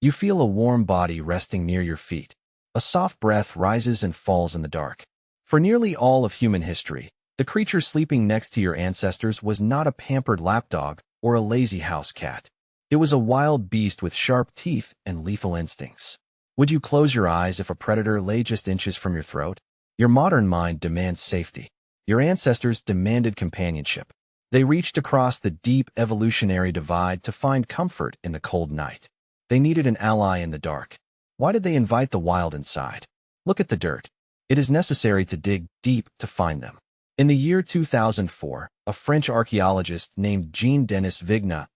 You feel a warm body resting near your feet. A soft breath rises and falls in the dark. For nearly all of human history, the creature sleeping next to your ancestors was not a pampered lapdog or a lazy house cat. It was a wild beast with sharp teeth and lethal instincts. Would you close your eyes if a predator lay just inches from your throat? Your modern mind demands safety. Your ancestors demanded companionship. They reached across the deep evolutionary divide to find comfort in the cold night. They needed an ally in the dark. Why did they invite the wild inside? Look at the dirt. It is necessary to dig deep to find them. In the year 2004, a French archaeologist named Jean-Denis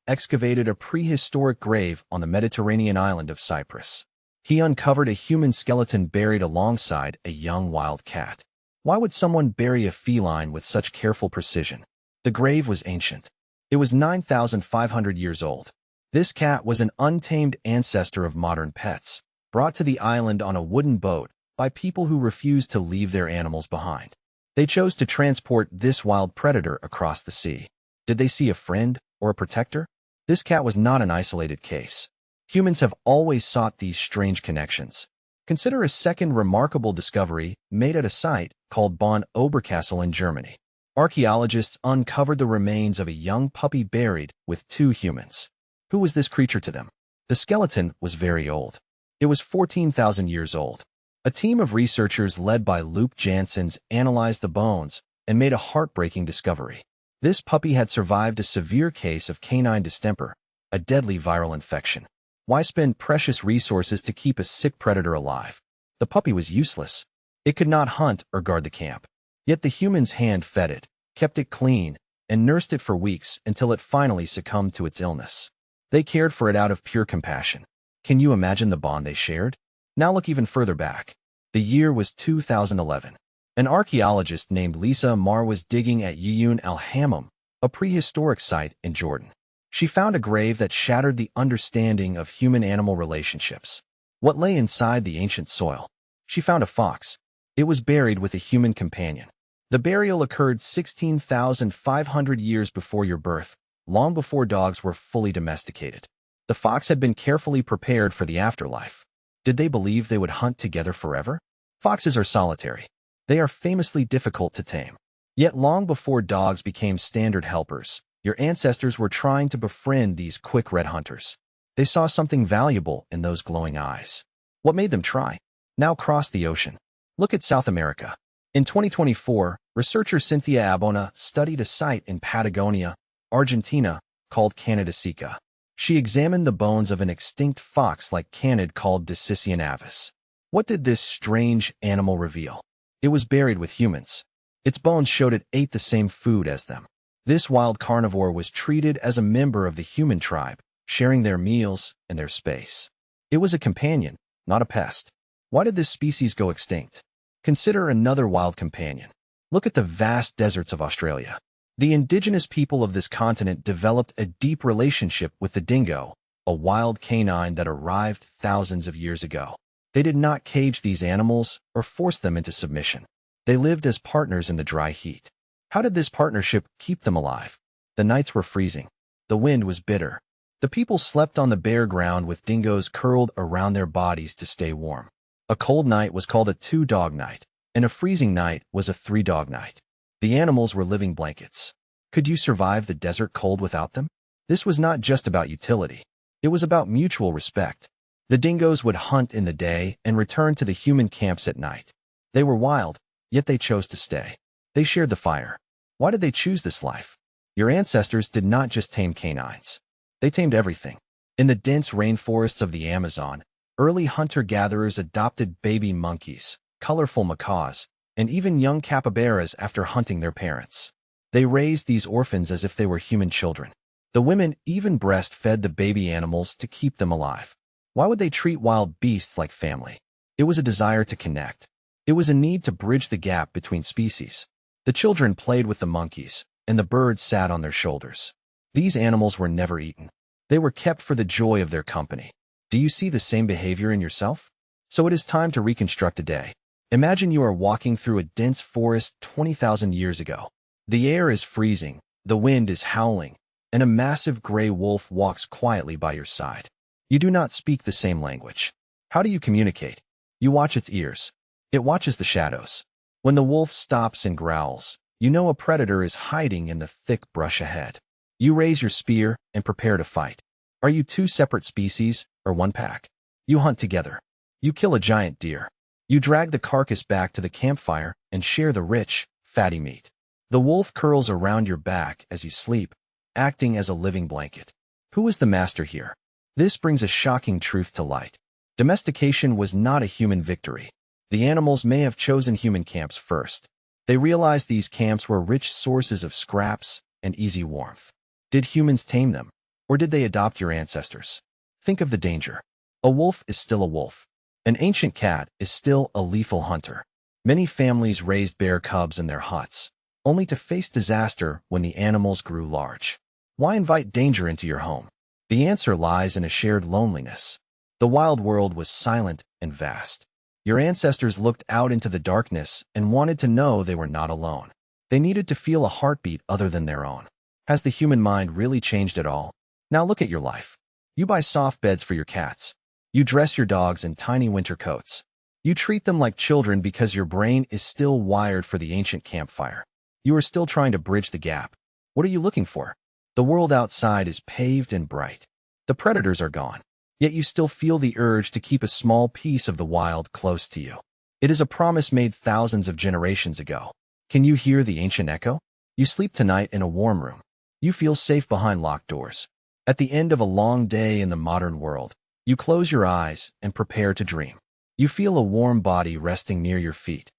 excavated a prehistoric grave on the Mediterranean island of Cyprus. He uncovered a human skeleton buried alongside a young wild cat. Why would someone bury a feline with such careful precision? The grave was ancient. It was 9,500 years old. This cat was an untamed ancestor of modern pets, brought to the island on a wooden boat by people who refused to leave their animals behind. They chose to transport this wild predator across the sea. Did they see a friend or a protector? This cat was not an isolated case. Humans have always sought these strange connections. Consider a second remarkable discovery made at a site called Bonn-Oberkassel in Germany. Archaeologists uncovered the remains of a young puppy buried with two humans. Who was this creature to them? The skeleton was very old. It was 14,000 years old. A team of researchers led by Luke Janssens analyzed the bones and made a heartbreaking discovery. This puppy had survived a severe case of canine distemper, a deadly viral infection. Why spend precious resources to keep a sick predator alive? The puppy was useless. It could not hunt or guard the camp. Yet the humans hand-fed it, kept it clean, and nursed it for weeks until it finally succumbed to its illness. They cared for it out of pure compassion. Can you imagine the bond they shared? Now look even further back. The year was 2011. An archaeologist named Lisa Marr was digging at al-Hammam, a prehistoric site in Jordan. She found a grave that shattered the understanding of human-animal relationships. What lay inside the ancient soil? She found a fox. It was buried with a human companion. The burial occurred 16,500 years before your birth, long before dogs were fully domesticated. The fox had been carefully prepared for the afterlife. Did they believe they would hunt together forever? Foxes are solitary. They are famously difficult to tame. Yet long before dogs became standard helpers, your ancestors were trying to befriend these quick red hunters. They saw something valuable in those glowing eyes. What made them try? Now cross the ocean. Look at South America. In 2024, researcher Cynthia Abona studied a site in Patagonia, Argentina, called Canida Seca. She examined the bones of an extinct fox-like canid called Dicician avis. What did this strange animal reveal? It was buried with humans. Its bones showed it ate the same food as them. This wild carnivore was treated as a member of the human tribe, sharing their meals and their space. It was a companion, not a pest. Why did this species go extinct? Consider another wild companion. Look at the vast deserts of Australia. The indigenous people of this continent developed a deep relationship with the dingo, a wild canine that arrived thousands of years ago. They did not cage these animals or force them into submission. They lived as partners in the dry heat. How did this partnership keep them alive? The nights were freezing. The wind was bitter. The people slept on the bare ground with dingoes curled around their bodies to stay warm. A cold night was called a two-dog night, and a freezing night was a three-dog night. The animals were living blankets. Could you survive the desert cold without them? This was not just about utility. It was about mutual respect. The dingoes would hunt in the day and return to the human camps at night. They were wild, yet they chose to stay. They shared the fire. Why did they choose this life? Your ancestors did not just tame canines. They tamed everything. In the dense rainforests of the Amazon, early hunter-gatherers adopted baby monkeys, colorful macaws, and even young capybaras after hunting their parents. They raised these orphans as if they were human children. The women even breastfed the baby animals to keep them alive. Why would they treat wild beasts like family? It was a desire to connect. It was a need to bridge the gap between species. The children played with the monkeys, and the birds sat on their shoulders. These animals were never eaten. They were kept for the joy of their company. Do you see the same behavior in yourself? So it is time to reconstruct a day. Imagine you are walking through a dense forest 20,000 years ago. The air is freezing, the wind is howling, and a massive gray wolf walks quietly by your side. You do not speak the same language. How do you communicate? You watch its ears. It watches the shadows. When the wolf stops and growls, you know a predator is hiding in the thick brush ahead. You raise your spear and prepare to fight. Are you two separate species or one pack? You hunt together. You kill a giant deer. You drag the carcass back to the campfire and share the rich, fatty meat. The wolf curls around your back as you sleep, acting as a living blanket. Who is the master here? This brings a shocking truth to light. Domestication was not a human victory. The animals may have chosen human camps first. They realized these camps were rich sources of scraps and easy warmth. Did humans tame them, or did they adopt your ancestors? Think of the danger. A wolf is still a wolf. An ancient cat is still a lethal hunter. Many families raised bear cubs in their huts, only to face disaster when the animals grew large. Why invite danger into your home? The answer lies in a shared loneliness. The wild world was silent and vast. Your ancestors looked out into the darkness and wanted to know they were not alone. They needed to feel a heartbeat other than their own. Has the human mind really changed at all? Now look at your life. You buy soft beds for your cats. You dress your dogs in tiny winter coats. You treat them like children because your brain is still wired for the ancient campfire. You are still trying to bridge the gap. What are you looking for? The world outside is paved and bright. The predators are gone. Yet you still feel the urge to keep a small piece of the wild close to you. It is a promise made thousands of generations ago. Can you hear the ancient echo? You sleep tonight in a warm room. You feel safe behind locked doors. At the end of a long day in the modern world, you close your eyes and prepare to dream. You feel a warm body resting near your feet.